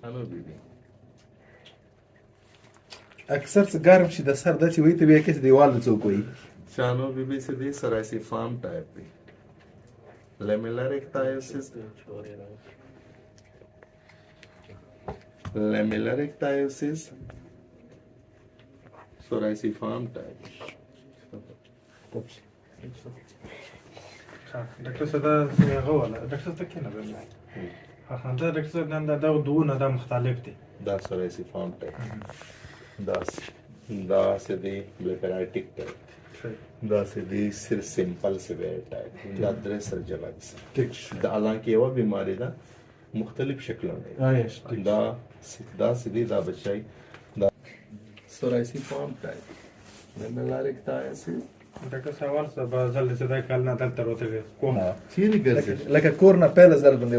شانو بیبي اکثر څه ګرم شي د سر داسې وایي ته بیا کې دیوال ته څوک وایي شانو بیبي سے دی سرائسی فارم ٹائپ دی لیملر ایکٹائیوسس لیملر ایکٹائیوسس سرائسی فارم ٹائپ ډاکټر صاحب دا هغه ولا ډاکټر صاحب ته کېنه به ها دا ډاکټر صاحب دا دوه دا مختلف دي دا سرائسی فارم ٹائپ دا سے دی بلیپرائٹک ٹائپ دا سے دی سر سمپل سیویر ٹائپ دا درې سر جلک دا حالانکہ یو بیماری دا مختلف شکلوں میں دا سے دی دا بچائی دا سرائسی فارم ٹائپ لیملر ایکٹائیوسس ډاکټر صاحب ورسره به ځل چې دا کال نه دلته راوتلی کوم چیرې ګرځي لکه کور نه پیله ځل باندې